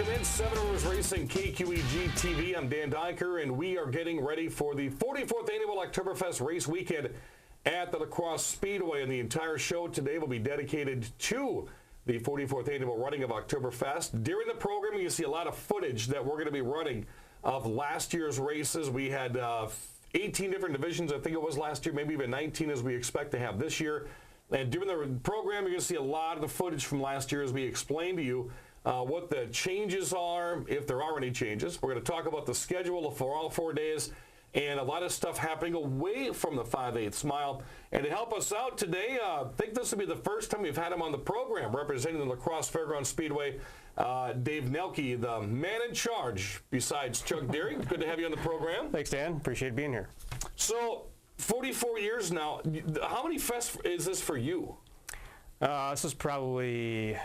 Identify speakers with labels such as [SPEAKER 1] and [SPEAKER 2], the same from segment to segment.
[SPEAKER 1] welcome in 7 Hours Racing KQEG TV. I'm Dan Dyker, and we are getting ready for the 44th Annual Oktoberfest Race Weekend at the Crosse Speedway. And the entire show today will be dedicated to the 44th Annual running of Oktoberfest. During the program, you see a lot of footage that we're going to be running of last year's races. We had 18 different divisions, I think it was last year, maybe even 19 as we expect to have this year. And during the program, you're going to see a lot of the footage from last year as we explain to you what the changes are, if there are any changes. We're going to talk about the schedule for all 4 days and a lot of stuff happening away from the 5/8 mile. And to help us out today, I think this will be the first time we've had him on the program representing the La Crosse Fairgrounds Speedway, Dave Noelke, the man in charge besides Chuck Deary. Good to have you on the program.
[SPEAKER 2] Thanks, Dan. Appreciate being here.
[SPEAKER 1] So, 44 years now. How many fests is this for you?
[SPEAKER 2] This is probably,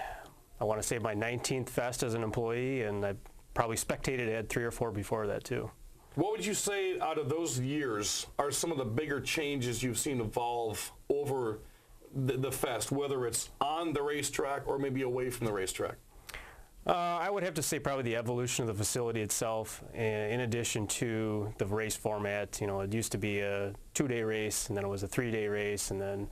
[SPEAKER 2] I want to say, my 19th fest as an employee, and I probably spectated at 3 or 4 before that, too.
[SPEAKER 1] What would you say out of those years are some of the bigger changes you've seen evolve over the fest, whether it's on the racetrack or maybe away from the racetrack?
[SPEAKER 2] I would have to say probably the evolution of the facility itself, in addition to the race format. You know, it used to be a 2-day race, and then it was a 3-day race, and then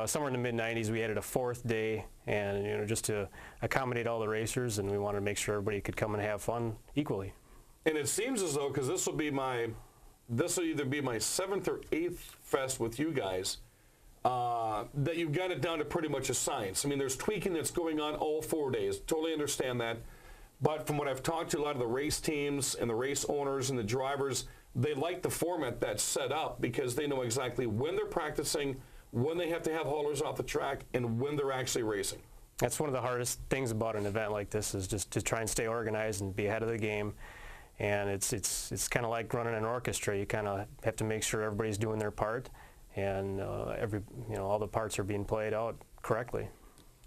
[SPEAKER 2] somewhere in the mid-90s we added a 4th day, and you know, just to accommodate all the racers, and we wanted to make sure everybody could come and have fun equally.
[SPEAKER 1] And it seems as though, because this will either be my 7th or 8th fest with you guys, that you've got it down to pretty much a science. I mean, there's tweaking that's going on all 4 days. Totally understand that. But from what I've talked to a lot of the race teams and the race owners and the drivers, they like the format that's set up because they know exactly when they're practicing, when they have to have haulers off the track, and when they're actually racing.
[SPEAKER 2] That's one of the hardest things about an event like this, is just to try and stay organized and be ahead of the game. And it's kind of like running an orchestra. You kind of have to make sure everybody's doing their part, and all the parts are being played out correctly.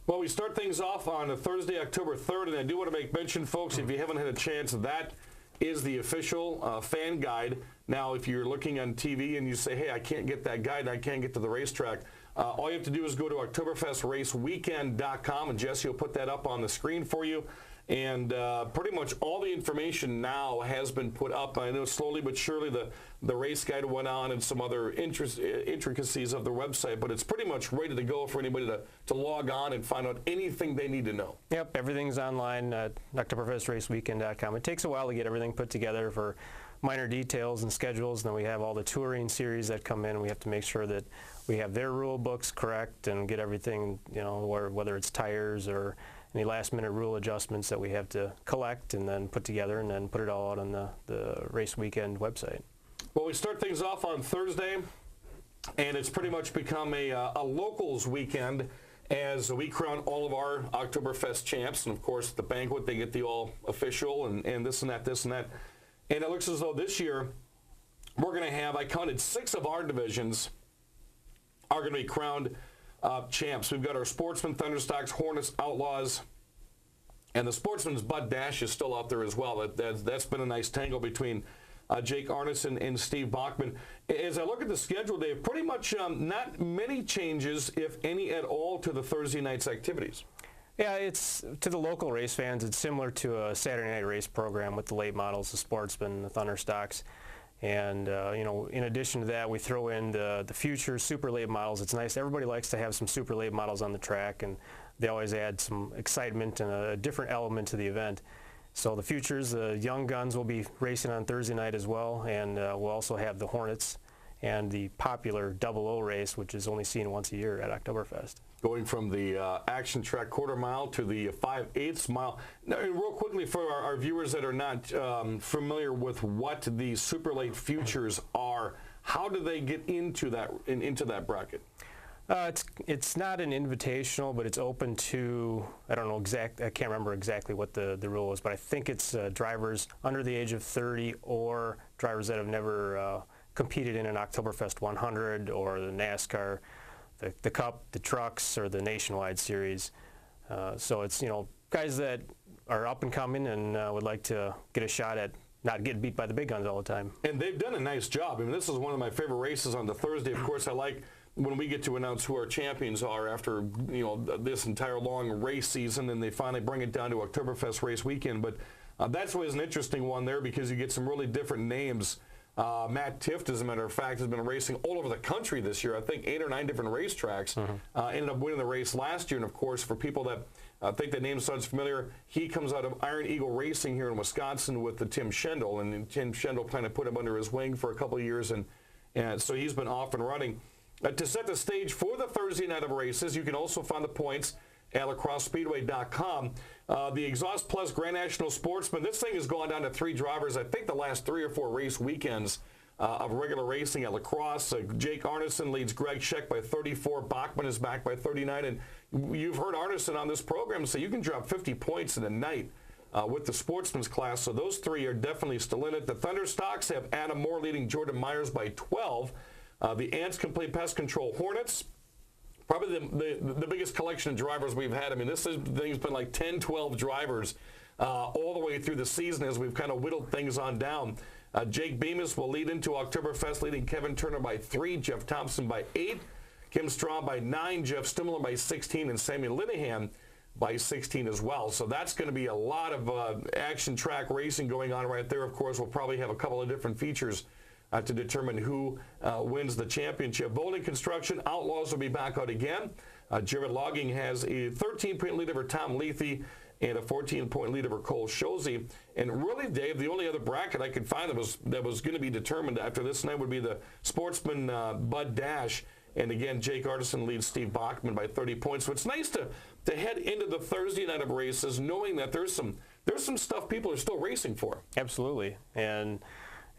[SPEAKER 1] Well, we start things off on a Thursday, October 3rd, and I do want to make mention, folks, if you haven't had a chance, that is the official fan guide. Now, if you're looking on TV and you say, hey, I can't get that guide, I can't get to the racetrack, all you have to do is go to OktoberfestRaceWeekend.com, and Jesse will put that up on the screen for you. And pretty much all the information now has been put up. I know slowly but surely the race guide went on and some other intricacies of the website, but it's pretty much ready to go for anybody to log on and find out anything they need to know.
[SPEAKER 2] Yep, everything's online at OktoberfestRaceWeekend.com. It takes a while to get everything put together for minor details and schedules, and then we have all the touring series that come in. We have to make sure that we have their rule books correct and get everything, you know, whether it's tires or any last-minute rule adjustments that we have to collect and then put together and then put it all out on the Race Weekend website.
[SPEAKER 1] Well, we start things off on Thursday, and it's pretty much become a locals weekend as we crown all of our Oktoberfest champs. And, of course, at the banquet, they get the all-official and this and that, this and that. And it looks as though this year we're going to have, I counted 6 of our divisions are going to be crowned champs. We've got our Sportsmen, Thunderstocks, Hornets, Outlaws, and the Sportsman's Bud Dash is still out there as well. That's been a nice tangle between Jake Arneson and Steve Bachman. As I look at the schedule, Dave, pretty much not many changes, if any at all, to the Thursday night's activities.
[SPEAKER 2] Yeah, it's to the local race fans, it's similar to a Saturday night race program with the late models, the Sportsmen, the Thunderstocks. And, you know, in addition to that, we throw in the future super late models. It's nice. Everybody likes to have some super late models on the track, and they always add some excitement and a different element to the event. So the futures, the young guns will be racing on Thursday night as well, and we'll also have the Hornets and the popular 00 race, which is only seen once a year at Oktoberfest.
[SPEAKER 1] Going from the action track quarter mile to the 5/8 mile. Now, real quickly for our viewers that are not familiar with what the super late futures are, how do they get into that bracket?
[SPEAKER 2] It's not an invitational, but it's open to, I don't know I can't remember exactly what the rule is, but I think it's drivers under the age of 30 or drivers that have never competed in an Oktoberfest 100 or the NASCAR, the Cup, the Trucks, or the Nationwide Series. So it's, you know, guys that are up and coming and would like to get a shot at not getting beat by the big guns all the time.
[SPEAKER 1] And they've done a nice job. I mean, this is one of my favorite races on the Thursday. Of course, I like when we get to announce who our champions are after this entire long race season, and they finally bring it down to Oktoberfest race weekend. But that's always an interesting one there because you get some really different names. Matt Tifft, as a matter of fact, has been racing all over the country this year. I think 8 or 9 different racetracks. Ended up winning the race last year. And, of course, for people that think that name sounds familiar, he comes out of Iron Eagle Racing here in Wisconsin with the Tim Schendel. And Tim Schendel kind of put him under his wing for a couple of years. And so he's been off and running. To set the stage for the Thursday night of races, you can also find the points at lacrossespeedway.com. The Exhaust Plus Grand National Sportsman, this thing has gone down to 3 drivers, I think the last 3 or 4 race weekends of regular racing at La Crosse. Jake Arneson leads Greg Scheck by 34. Bachman is back by 39. And you've heard Arneson on this program say you can drop 50 points in a night with the Sportsman's class. So those 3 are definitely still in it. The Thunderstocks have Adam Moore leading Jordan Myers by 12. The Ants Complete Pest Control Hornets, probably the biggest collection of drivers we've had. I mean, this thing's been like 10, 12 drivers all the way through the season as we've kind of whittled things on down. Jake Bemis will lead into Oktoberfest, leading Kevin Turner by 3, Jeff Thompson by 8, Kim Straw by 9, Jeff Stimler by 16, and Sammy Linehan by 16 as well. So that's going to be a lot of action track racing going on right there. Of course, we'll probably have a couple of different features to determine who wins the championship. Bowling Construction, Outlaws will be back out again. Jared Logging has a 13-point lead over Tom Lethe and a 14-point lead over Cole Shozy. And really, Dave, the only other bracket I could find that was going to be determined after this night would be the Sportsman Bud Dash. And again, Jake Arneson leads Steve Bachman by 30 points. So it's nice to head into the Thursday night of races knowing that there's some stuff people are still racing for.
[SPEAKER 2] Absolutely. And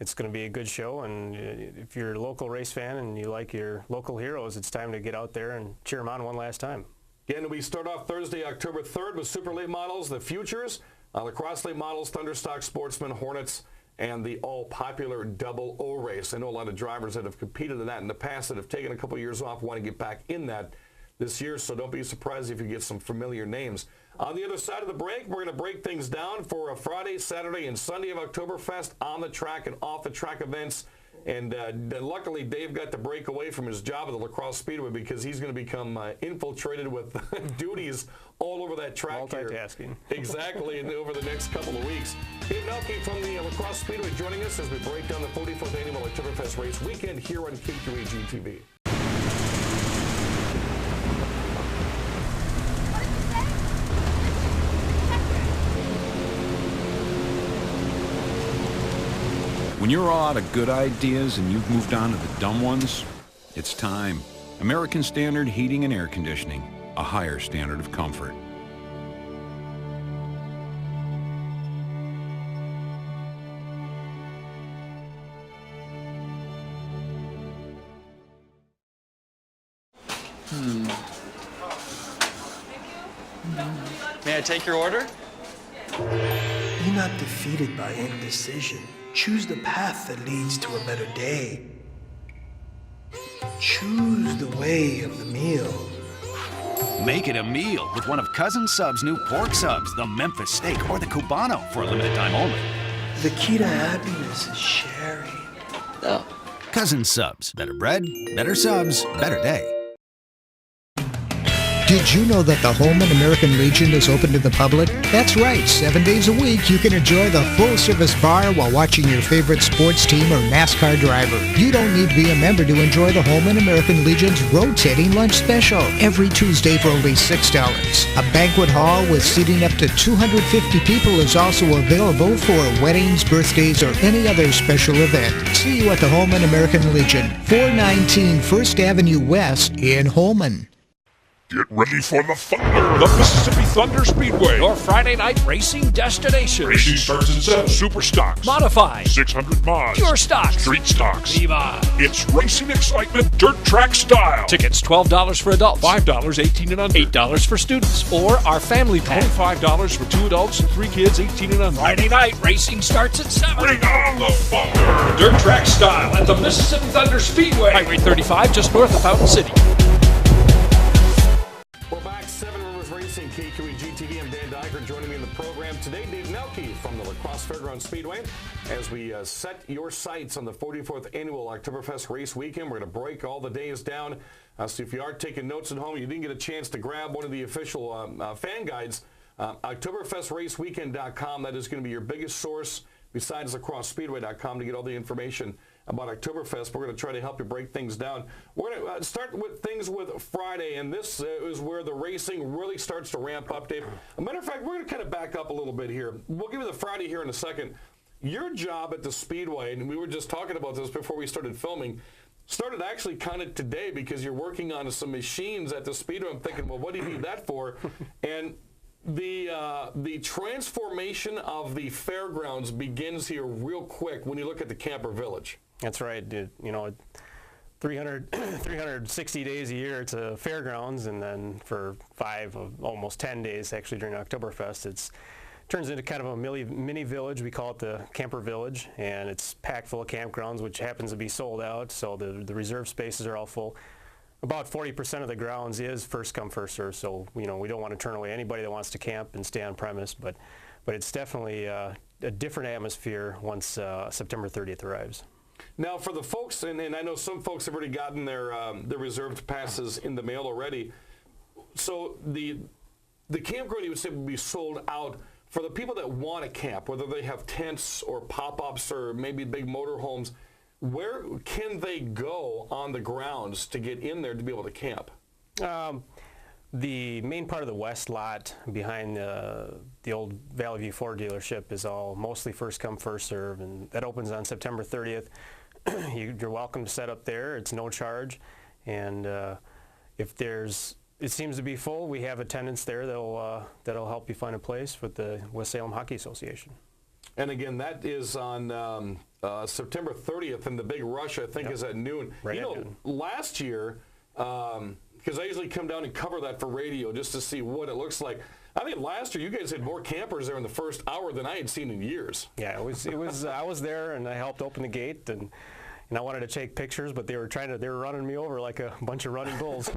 [SPEAKER 2] it's going to be a good show, and if you're a local race fan and you like your local heroes, it's time to get out there and cheer them on one last time.
[SPEAKER 1] Again, we start off Thursday, October 3rd with Super Late Models, the Futures, the Cross Late Models, Thunderstock Sportsman, Hornets, and the all-popular Double O race. I know a lot of drivers that have competed in that in the past that have taken a couple years off want to get back in that this year, so don't be surprised if you get some familiar names. On the other side of the break, we're going to break things down for a Friday, Saturday, and Sunday of Oktoberfest on the track and off the track events. And luckily, Dave got to break away from his job at the La Crosse Speedway because he's going to become infiltrated with duties all over that track.
[SPEAKER 2] Multitasking.
[SPEAKER 1] Exactly, and over the next couple of weeks. Dave Noelke from the La Crosse Speedway joining us as we break down the 44th Annual Oktoberfest Race Weekend here on KQEG TV.
[SPEAKER 3] When you're all out of good ideas and you've moved on to the dumb ones, it's time. American Standard Heating and Air Conditioning, a higher standard of comfort.
[SPEAKER 4] May I take your order?
[SPEAKER 5] Be not defeated by indecision. Choose the path that leads to a better day. Choose the way of the meal.
[SPEAKER 6] Make it a meal with one of Cousin Sub's new pork subs, the Memphis steak or the Cubano for a limited time only.
[SPEAKER 5] The key to happiness is sharing.
[SPEAKER 4] Oh.
[SPEAKER 6] Cousin Subs. Better bread, better subs, better day.
[SPEAKER 7] Did you know that the Holman American Legion is open to the public? That's right, 7 days a week you can enjoy the full-service bar while watching your favorite sports team or NASCAR driver. You don't need to be a member to enjoy the Holman American Legion's rotating lunch special every Tuesday for only $6. A banquet hall with seating up to 250 people is also available for weddings, birthdays, or any other special event. See you at the Holman American Legion, 419 First Avenue West in Holman.
[SPEAKER 8] Get ready for the Thunder! The Mississippi Thunder Speedway.
[SPEAKER 9] Your Friday night racing destination.
[SPEAKER 8] Racing starts at 7. Super stocks.
[SPEAKER 9] Modified.
[SPEAKER 8] 600 mods.
[SPEAKER 9] Pure stocks.
[SPEAKER 8] Street stocks.
[SPEAKER 9] Viva.
[SPEAKER 8] It's racing excitement, dirt track style.
[SPEAKER 9] Tickets $12 for adults.
[SPEAKER 8] $5, 18 and under.
[SPEAKER 9] $8 for students. Or our family pack.
[SPEAKER 8] $25 for 2 adults and 3 kids, 18 and under.
[SPEAKER 9] Friday night racing starts at 7.
[SPEAKER 8] Bring on the Thunder!
[SPEAKER 9] Dirt track style at the Mississippi Thunder Speedway. Highway 35 just north of Fountain City.
[SPEAKER 1] We're back, Seven Rivers Racing, KQEG TV. I'm Dan Dyker. Joining me in the program today, Dave Noelke from the La Crosse Fairgrounds Speedway. As we set your sights on the 44th Annual Oktoberfest Race Weekend, we're going to break all the days down So if you are taking notes at home, you didn't get a chance to grab one of the official fan guides, Oktoberfestraceweekend.com. That is going to be your biggest source besides CrosseSpeedway.com to get all the information about Oktoberfest. We're going to try to help you break things down. We're going to start with things with Friday, and this is where the racing really starts to ramp up, Dave. As a matter of fact, we're going to kind of back up a little bit here. We'll give you the Friday here in a second. Your job at the Speedway, and we were just talking about this before we started filming, started actually kind of today because you're working on some machines at the Speedway. I'm thinking, well, what do you need that for? And the transformation of the fairgrounds begins here real quick when you look at the camper village.
[SPEAKER 2] That's right. You know, 360 days a year it's a fairgrounds, and then for almost 10 days actually during Oktoberfest, it turns into kind of a mini village. We call it the camper village, and it's packed full of campgrounds, which happens to be sold out, so the reserve spaces are all full. About 40% of the grounds is first come, first serve, so we don't want to turn away anybody that wants to camp and stay on premise, but it's definitely a different atmosphere once September 30th arrives.
[SPEAKER 1] Now, for the folks, and I know some folks have already gotten their reserved passes in the mail already, so the campground, you would say, would be sold out for the people that want to camp, whether they have tents or pop-ups or maybe big motorhomes. Where can they go on the grounds to get in there to be able to camp?
[SPEAKER 2] The main part of the west lot behind the old Valley View Ford dealership is all mostly first come, first serve, and that opens on September 30th. You're welcome to set up there. It's no charge, and if it seems to be full, we have attendants there that'll help you find a place with the West Salem Hockey Association.
[SPEAKER 1] And again, that is on September 30th, and the big rush, I think, is at noon.
[SPEAKER 2] Right, at noon.
[SPEAKER 1] Last year, because I usually come down and cover that for radio just to see what it looks like. I think last year you guys had more campers there in the first hour than I had seen in years.
[SPEAKER 2] Yeah, it was. I was there and I helped open the gate, and I wanted to take pictures, but they were running me over like a bunch of running bulls.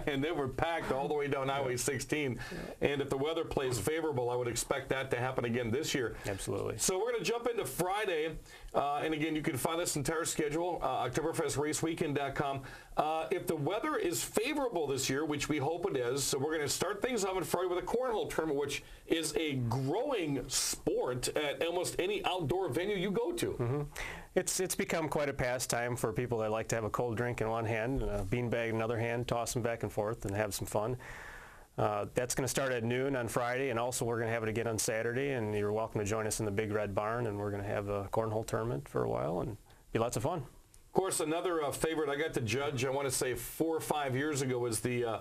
[SPEAKER 1] And they were packed all the way down Highway 16. And if the weather plays favorable, I would expect that to happen again this year.
[SPEAKER 2] Absolutely.
[SPEAKER 1] So we're going to jump into Friday. And again, you can find this entire schedule, Oktoberfestraceweekend.com. If the weather is favorable this year, which we hope it is, so we're going to start things off on Friday with a cornhole tournament, which is a growing sport at almost any outdoor venue you go to.
[SPEAKER 2] Mm-hmm. It's become quite a pastime for people that like to have a cold drink in one hand and a beanbag in another hand, toss them back and forth and have some fun. That's going to start at noon on Friday, and also we're going to have it again on Saturday, and you're welcome to join us in the Big Red Barn, and we're going to have a cornhole tournament for a while and be lots of fun.
[SPEAKER 1] Of course, another favorite I got to judge, I want to say 4 or 5 years ago, was the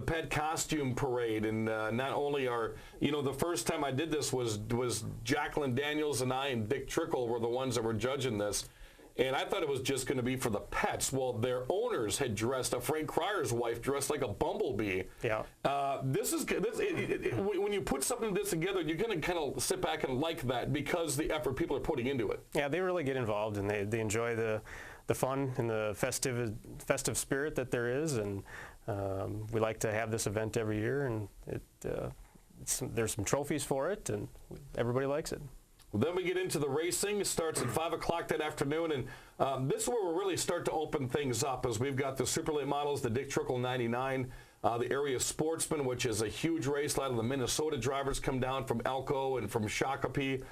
[SPEAKER 1] pet costume parade. And not only the first time I did this was Jacqueline Daniels and I and Dick Trickle were the ones that were judging this. And I thought it was just going to be for the pets. Well, their owners had dressed, Frank Cryer's wife dressed like a bumblebee.
[SPEAKER 2] Yeah.
[SPEAKER 1] When you put something like this together, you're going to kind of sit back and like that because the effort people are putting into it.
[SPEAKER 2] Yeah, they really get involved, and they enjoy the fun and the festive spirit that there is, and we like to have this event every year, and there's some trophies for it, and everybody likes it.
[SPEAKER 1] Well, then we get into the racing. It starts at 5 o'clock that afternoon, and this is where we'll really start to open things up, as we've got the super late models, the Dick Trickle 99, the Area Sportsman, which is a huge race. A lot of the Minnesota drivers come down from Elko and from Shakopee.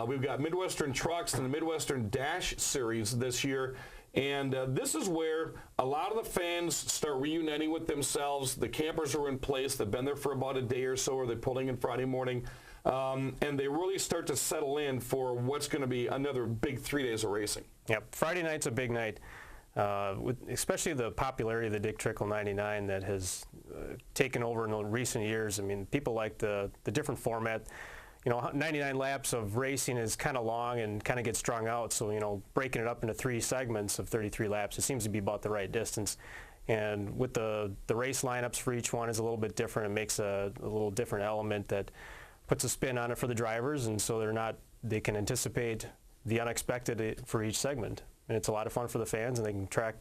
[SPEAKER 1] We've got Midwestern Trucks and the Midwestern Dash Series this year. And this is where a lot of the fans start reuniting with themselves. The campers are in place. They've been there for about a day or so, or they're pulling in Friday morning. And they really start to settle in for what's going to be another big 3 days of racing.
[SPEAKER 2] Yep, Friday night's a big night, especially the popularity of the Dick Trickle 99 that has taken over in the recent years. I mean, people like the different format. 99 laps of racing is kind of long and kind of gets strung out, so, breaking it up into 3 segments of 33 laps, it seems to be about the right distance. And with the race lineups for each one is a little bit different. It makes a little different element that puts a spin on it for the drivers, and so they can anticipate the unexpected for each segment. And it's a lot of fun for the fans, and they can track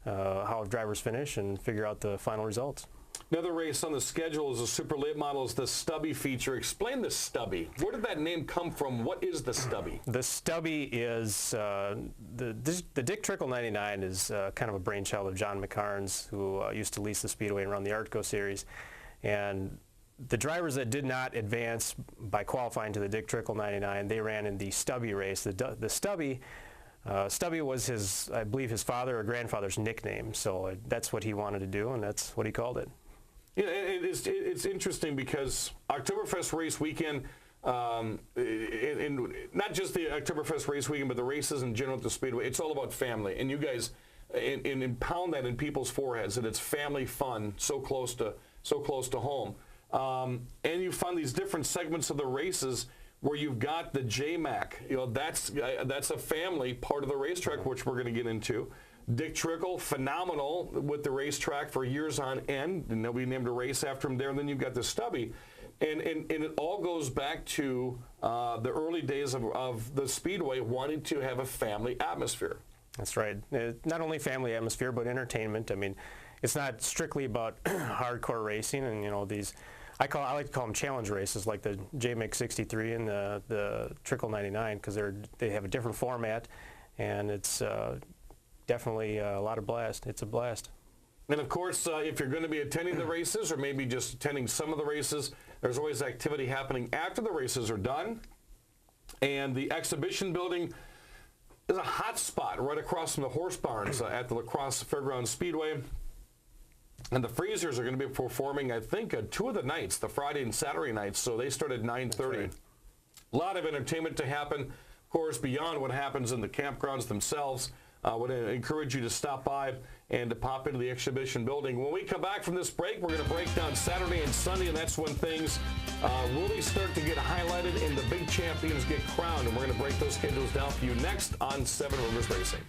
[SPEAKER 2] how drivers finish and figure out the final results.
[SPEAKER 1] Another race on the schedule is the Super Late Models, the Stubby feature. Explain the Stubby. Where did that name come from? What is the Stubby?
[SPEAKER 2] The Stubby is, the Dick Trickle 99 is kind of a brainchild of John McCarnes, who used to lease the Speedway and run the Artco series. And the drivers that did not advance by qualifying to the Dick Trickle 99, they ran in the Stubby race. The Stubby, Stubby was his, I believe, his father or grandfather's nickname. So that's what he wanted to do, and that's what he called it.
[SPEAKER 1] Yeah, it's interesting because Oktoberfest race weekend, and not just the Oktoberfest race weekend, but the races in general at the Speedway, it's all about family. And you guys impound that in people's foreheads, that it's family fun, so close to home. And you find these different segments of the races where you've got the JMAC. You know, that's a family part of the racetrack, which we're going to get into. Dick Trickle, phenomenal with the racetrack for years on end, and we named a race after him there. And then you've got the Stubby, and it all goes back to the early days of the Speedway wanting to have a family atmosphere.
[SPEAKER 2] That's right. Not only family atmosphere, but entertainment. I mean, it's not strictly about hardcore racing, and you know these. I like to call them challenge races, like the JMAC 63 and the Trickle 99, because they have a different format, and it's definitely a lot of blast. It's a blast.
[SPEAKER 1] And of course, if you're going to be attending the races, or maybe just attending some of the races, there's always activity happening after the races are done. And the exhibition building is a hot spot right across from the horse barns at the La Crosse Fairgrounds Speedway. And the Freezers are going to be performing, I think, 2 of the nights, the Friday and Saturday nights. So they start at 9:30. Right. A lot of entertainment to happen, of course, beyond what happens in the campgrounds themselves. I would encourage you to stop by and to pop into the exhibition building. When we come back from this break, we're going to break down Saturday and Sunday, and that's when things really start to get highlighted and the big champions get crowned. And we're going to break those schedules down for you next on Seven Rivers Racing.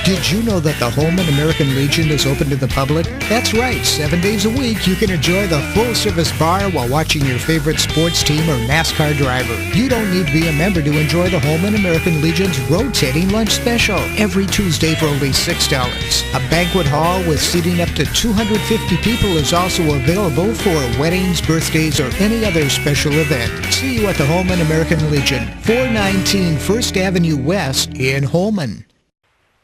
[SPEAKER 7] Did you know that the Holman American Legion is open to the public? That's right, 7 days a week you can enjoy the full-service bar while watching your favorite sports team or NASCAR driver. You don't need to be a member to enjoy the Holman American Legion's rotating lunch special every Tuesday for only $6. A banquet hall with seating up to 250 people is also available for weddings, birthdays, or any other special event. See you at the Holman American Legion, 419 First Avenue West in Holman.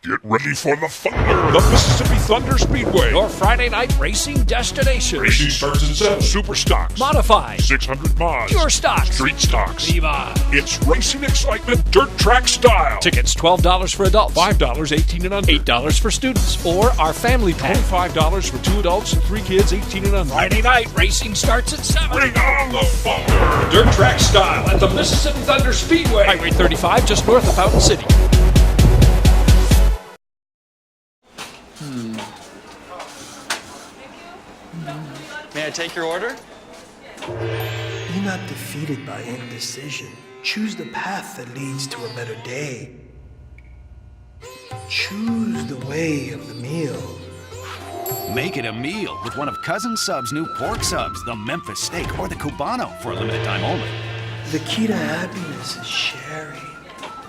[SPEAKER 8] Get ready for the Thunder, the Mississippi Thunder Speedway.
[SPEAKER 9] Your Friday night racing destination.
[SPEAKER 8] Racing starts at 7. Super stocks.
[SPEAKER 9] Modified.
[SPEAKER 8] 600 mods.
[SPEAKER 9] Pure stocks.
[SPEAKER 8] Street stocks.
[SPEAKER 9] Levi.
[SPEAKER 8] It's racing excitement, dirt track style.
[SPEAKER 9] Tickets $12 for adults. $5 18 and under. $8 for students. Or our family pack.
[SPEAKER 8] $25 for 2 adults and 3 kids 18 and under.
[SPEAKER 9] Friday night racing starts at 7.
[SPEAKER 8] Bring on the Thunder.
[SPEAKER 9] Dirt track style at the Mississippi Thunder Speedway. Highway 35 just north of Fountain City.
[SPEAKER 4] May I take your order?
[SPEAKER 5] Be not defeated by indecision. Choose the path that leads to a better day. Choose the way of the meal.
[SPEAKER 6] Make it a meal with one of Cousin Sub's new pork subs, the Memphis steak or the Cubano for a limited time only.
[SPEAKER 5] The key to happiness is sharing.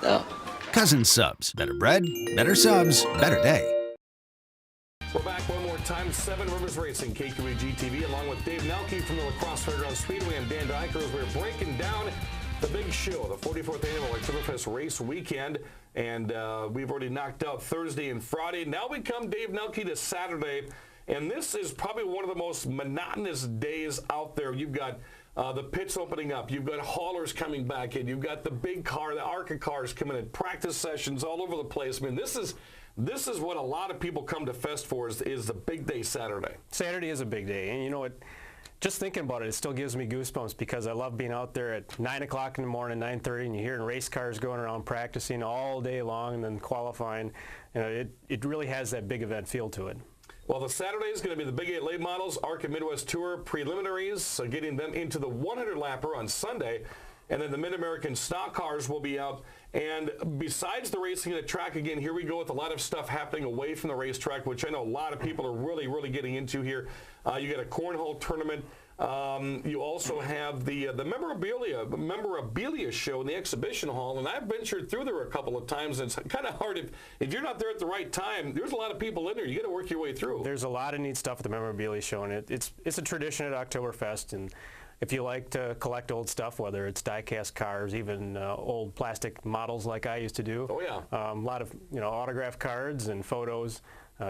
[SPEAKER 6] Oh. Cousin Subs. Better bread, better subs, better day.
[SPEAKER 1] We're back one more time. Seven Rivers Racing, KQEG TV, along with Dave Noelke from the La Crosse Fairgrounds Speedway and Dan Dyker, as we're breaking down the big show, the 44th annual Oktoberfest race weekend. And we've already knocked out Thursday and Friday. Now we come, Dave Noelke, to Saturday. And this is probably one of the most monotonous days out there. You've got the pits opening up. You've got haulers coming back in. You've got the big car, the ARCA cars coming in, practice sessions all over the place. I mean, this is what a lot of people come to Fest for, is the big day Saturday.
[SPEAKER 2] Saturday is a big day, and you know what? Just thinking about it, it still gives me goosebumps because I love being out there at 9 o'clock in the morning, 9:30, and you're hearing race cars going around practicing all day long and then qualifying. You know, it really has that big event feel to it.
[SPEAKER 1] Well, the Saturday is going to be the Big 8 late models, ARCA Midwest Tour preliminaries, so getting them into the 100-lapper on Sunday. And then the Mid-American stock cars will be out. And besides the racing at the track, again, here we go with a lot of stuff happening away from the racetrack, which I know a lot of people are really, really getting into here. You got a cornhole tournament. You also have the memorabilia show in the exhibition hall, and I've ventured through there a couple of times. And it's kind of hard if you're not there at the right time. There's a lot of people in there. You got to work your way through.
[SPEAKER 2] There's a lot of neat stuff at the memorabilia show, and it's a tradition at Oktoberfest. And if you like to collect old stuff, whether it's die-cast cars, even old plastic models like I used to do,
[SPEAKER 1] oh yeah,
[SPEAKER 2] a lot of autograph cards and photos.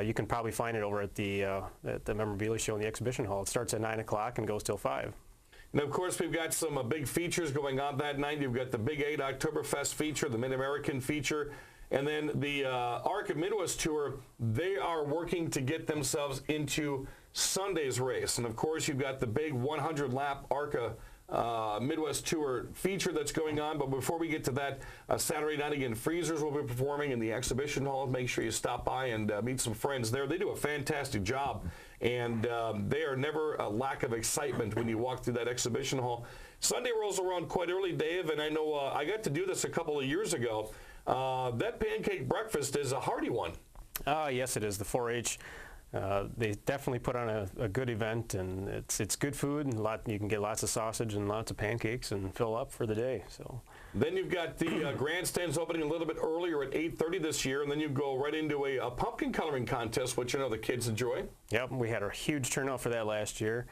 [SPEAKER 2] You can probably find it over at the memorabilia show in the exhibition hall. It starts at 9 o'clock and goes till 5.
[SPEAKER 1] And of course, we've got some big features going on that night. You've got the Big 8 Oktoberfest feature, the Mid-American feature, and then the ARCA Midwest Tour. They are working to get themselves into Sunday's race. And of course, you've got the big 100-lap ARCA Midwest Tour feature that's going on. But before we get to that, Saturday night again, Freezers will be performing in the exhibition hall. Make sure you stop by and meet some friends there. They do a fantastic job, and they are never a lack of excitement when you walk through that exhibition hall. Sunday rolls around quite early, Dave, and I know I got to do this a couple of years ago. That pancake breakfast is a hearty one.
[SPEAKER 2] Yes, it is. The 4-H. They definitely put on a good event, and it's good food, and you can get lots of sausage and lots of pancakes and fill up for the day. So
[SPEAKER 1] then you've got the grandstands opening a little bit earlier at 8:30 this year, and then you go right into a pumpkin coloring contest, which I know the kids enjoy.
[SPEAKER 2] Yep, we had a huge turnout for that last year.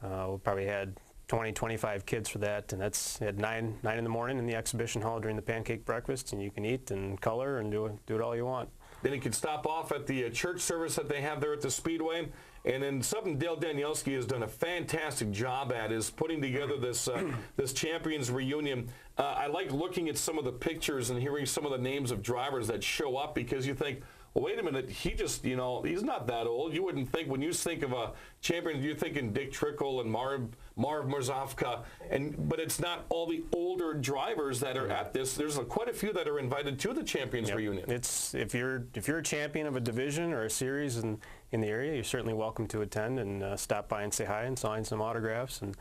[SPEAKER 2] We probably had 20, 25 kids for that, and that's at 9 in the morning in the exhibition hall during the pancake breakfast, and you can eat and color and do it all you want.
[SPEAKER 1] Then you can stop off at the church service that they have there at the Speedway. And then something Dave Noelke has done a fantastic job at is putting together this this Champions reunion. I like looking at some of the pictures and hearing some of the names of drivers that show up, because you think, well, wait a minute, he just, he's not that old. You wouldn't think, when you think of a champion, you're thinking Dick Trickle and Marv Marzovka, but it's not all the older drivers that are at this. There's quite a few that are invited to the Champions reunion.
[SPEAKER 2] It's if you're a champion of a division or a series in the area, you're certainly welcome to attend and stop by and say hi and sign some autographs and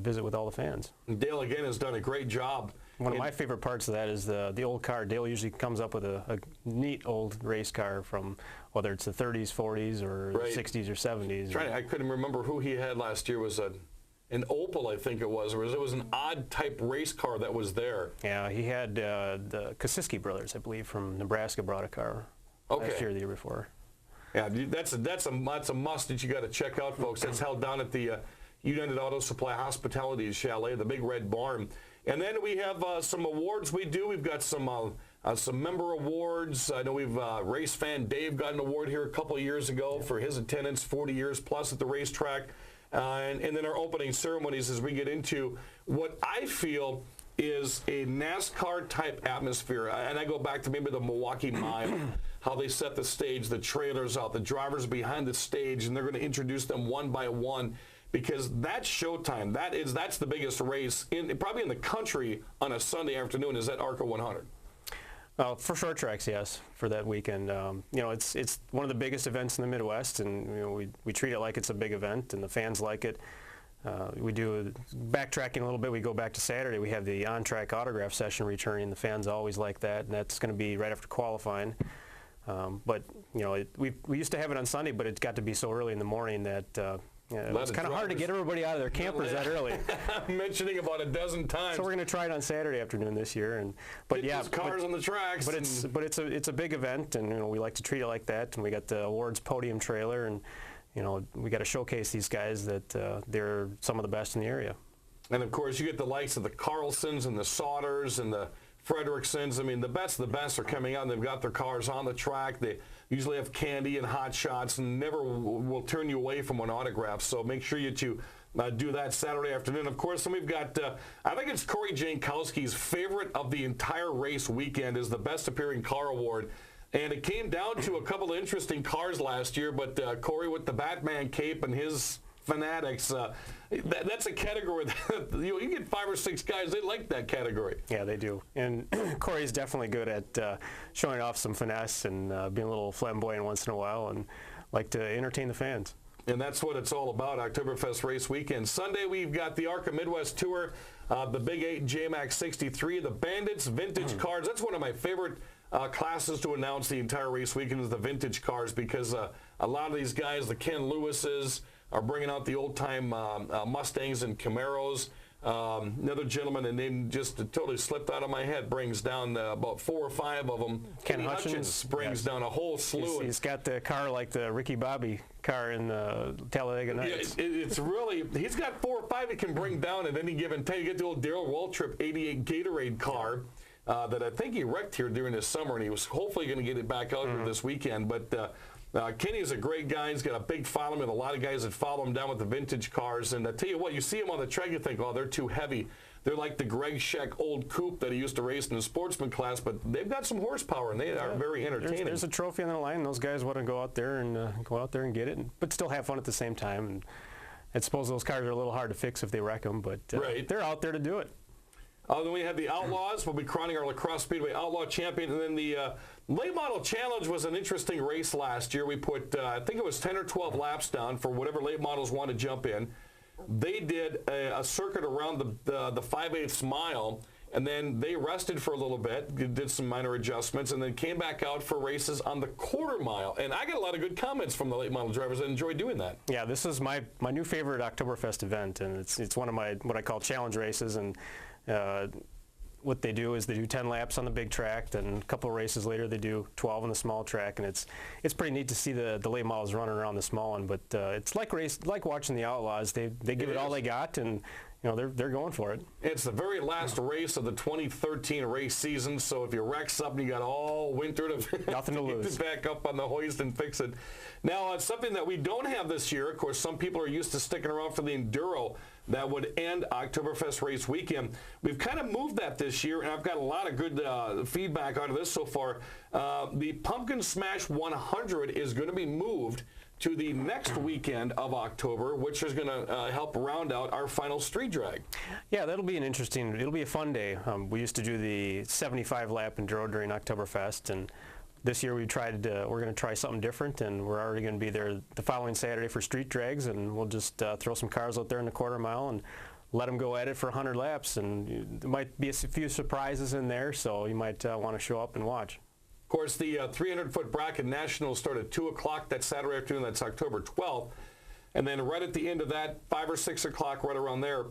[SPEAKER 2] visit with all the fans.
[SPEAKER 1] And Dale again has done a great job.
[SPEAKER 2] One of my favorite parts of that is the old car. Dale usually comes up with a neat old race car from whether it's the 30s, 40s, or 60s or 70s.
[SPEAKER 1] I couldn't remember who he had last year. Was an Opel, I think it was, or it was an odd type race car that was there.
[SPEAKER 2] Yeah, he had the Kosiski brothers, I believe, from Nebraska brought a car last year or the year before.
[SPEAKER 1] Yeah, that's a must that you got to check out, folks. That's held down at the United Auto Supply Hospitality Chalet, the Big Red Barn. And then we have some awards we do. We've got some member awards. I know we've race fan Dave got an award here a couple of years ago for his attendance, 40 years plus at the racetrack. And then our opening ceremonies as we get into what I feel is a NASCAR-type atmosphere. And I go back to maybe the Milwaukee Mile, how they set the stage, the trailers out, the drivers behind the stage, and they're going to introduce them one by one, because that's showtime. That's the biggest race probably in the country on a Sunday afternoon, is that ARCA 100.
[SPEAKER 2] For short tracks, yes, for that weekend. It's one of the biggest events in the Midwest, and we treat it like it's a big event, and the fans like it. We do backtracking a little bit. We go back to Saturday. We have the on-track autograph session returning. The fans always like that, and that's going to be right after qualifying. But we used to have it on Sunday, but it got to be so early in the morning that it was kind of hard to get everybody out of their campers that early.
[SPEAKER 1] I'm mentioning about a dozen times.
[SPEAKER 2] So we're going to try it on Saturday aftonnoon this year,
[SPEAKER 1] get those cars on the tracks.
[SPEAKER 2] But it's a big event, and we like to treat it like that. And we got the awards podium trailer, and we got to showcase these guys that they're some of the best in the area.
[SPEAKER 1] And of course, you get the likes of the Carlsons and the Sodders and the Fredericksons. I mean, the best of the best are coming out, and they've got their cars on the track. They usually have candy and hot shots, and never will turn you away from an autograph. So make sure you do that Saturday afternoon. Of course, then we've got, I think it's Corey Jankowski's favorite of the entire race weekend is the Best Appearing Car Award. And it came down to a couple of interesting cars last year, but Corey with the Batman cape and his Fanatics, that's a category that you get 5 or 6 guys, they like that category.
[SPEAKER 2] Yeah, they do. And Corey's definitely good at showing off some finesse and being a little flamboyant once in a while, and like to entertain the fans.
[SPEAKER 1] And that's what it's all about, Oktoberfest race weekend. Sunday, we've got the ARCA Midwest Tour, the Big 8 J-Max 63, the Bandits Vintage Cars. That's one of my favorite classes to announce the entire race weekend is the vintage cars, because a lot of these guys, the Ken Lewises, are bringing out the old-time Mustangs and Camaros. Another gentleman, and name just totally slipped out of my head, brings down about 4 or 5 of them.
[SPEAKER 2] Ken Hutchins
[SPEAKER 1] brings down a whole slew.
[SPEAKER 2] He's got the car like the Ricky Bobby car in Talladega Nights.
[SPEAKER 1] Yeah, it's really, he's got 4 or 5 he can bring down at any given time. You get the old Darrell Waltrip 88 Gatorade car that I think he wrecked here during this summer, and he was hopefully going to get it back out here this weekend. But Kenny's a great guy. He's got a big following with a lot of guys that follow him down with the vintage cars. And I tell you what, you see him on the track, you think, oh, they're too heavy. They're like the Greg Scheck old coupe that he used to race in the sportsman class, but they've got some horsepower, and they are very entertaining.
[SPEAKER 2] There's a trophy on the line, and those guys want to go out there and get it, but still have fun at the same time. And I suppose those cars are a little hard to fix if they wreck them, but they're out there to do it.
[SPEAKER 1] Then we have the Outlaws. We'll be crowning our Crosse Speedway Outlaw champion. And then the Late Model Challenge was an interesting race last year. We put, I think it was 10 or 12 laps down for whatever late models want to jump in. They did a circuit around the 5/8 mile, and then they rested for a little bit, did some minor adjustments, and then came back out for races on the quarter mile. And I got a lot of good comments from the late model drivers that enjoy doing that.
[SPEAKER 2] Yeah, this is my new favorite Oktoberfest event, and it's one of my what I call challenge races. And what they do is they do 10 laps on the big track, then a couple of races later they do 12 on the small track, and it's pretty neat to see the late models running around the small one. But it's like watching the Outlaws. They give it all they got, and they're going for it. It's
[SPEAKER 1] the very last race of the 2013 race season, so if you wreck something, you got all winter to
[SPEAKER 2] nothing to lose.
[SPEAKER 1] Get back up on the hoist and fix it. Now, something that we don't have this year, of course, some people are used to sticking around for the Enduro that would end Oktoberfest race weekend. We've kind of moved that this year, and I've got a lot of good feedback out of this so far. The Pumpkin Smash 100 is going to be moved to the next weekend of October, which is going to help round out our final street drag.
[SPEAKER 2] Yeah, it'll be a fun day. We used to do the 75-lap Enduro during Oktoberfest, and this year we're going to try something different, and we're already going to be there the following Saturday for street drags, and we'll just throw some cars out there in the quarter mile and let them go at it for 100 laps, and there might be a few surprises in there, so you might want to show up and watch.
[SPEAKER 1] Of course, the 300-foot bracket nationals start at 2 o'clock that Saturday afternoon. That's October 12th. And then right at the end of that, 5 or 6 o'clock, right around there,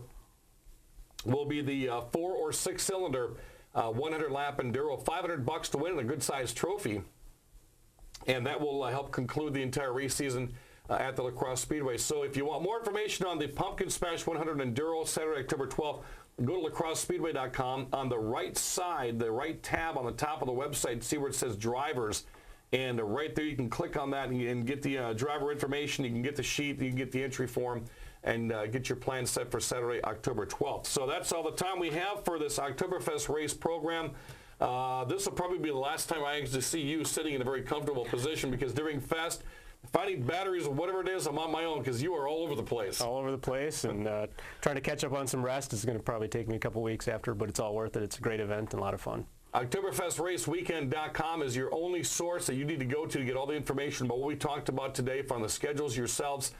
[SPEAKER 1] will be the 4 or 6 cylinder 100-lap Enduro. $500 to win and a good-sized trophy. And that will help conclude the entire race season at the La Crosse Speedway. So if you want more information on the Pumpkin Smash 100 Enduro, Saturday, October 12th, go to lacrossespeedway.com. On the right side, the right tab on the top of the website, see where it says drivers. And right there, you can click on that and get the driver information. You can get the sheet. You can get the entry form and get your plan set for Saturday, October 12th. So that's all the time we have for this Oktoberfest race program. This will probably be the last time I actually see you sitting in a very comfortable position, because during Fest, finding batteries or whatever it is, I'm on my own, because you are all over the place.
[SPEAKER 2] All over the place, and trying to catch up on some rest is going to probably take me a couple weeks after, but it's all worth it. It's a great event and a lot of fun.
[SPEAKER 1] OktoberfestRaceWeekend.com is your only source that you need to go to get all the information about what we talked about today, from the schedules yourselves.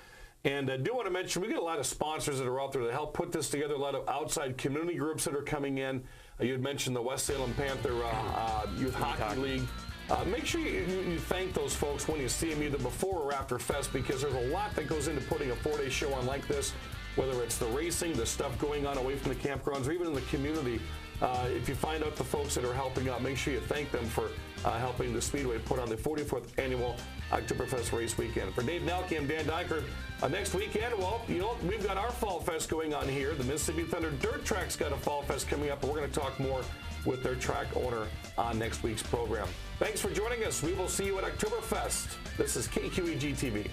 [SPEAKER 1] And I do want to mention, we get a lot of sponsors that are out there to help put this together, a lot of outside community groups that are coming in. You had mentioned the West Salem Panther Youth Hockey League. Make sure you thank those folks when you see them, either before or after Fest, because there's a lot that goes into putting a 4-day show on like this, whether it's the racing, the stuff going on away from the campgrounds, or even in the community. If you find out the folks that are helping out, make sure you thank them for helping the Speedway put on the 44th annual Oktoberfest race weekend. For Dave Noelke, I'm Dan Diker. Next weekend, well, we've got our Fall Fest going on here. The Mississippi Thunder Dirt Track's got a Fall Fest coming up, and we're going to talk more with their track owner on next week's program. Thanks for joining us. We will see you at Oktoberfest. This is KQEG TV.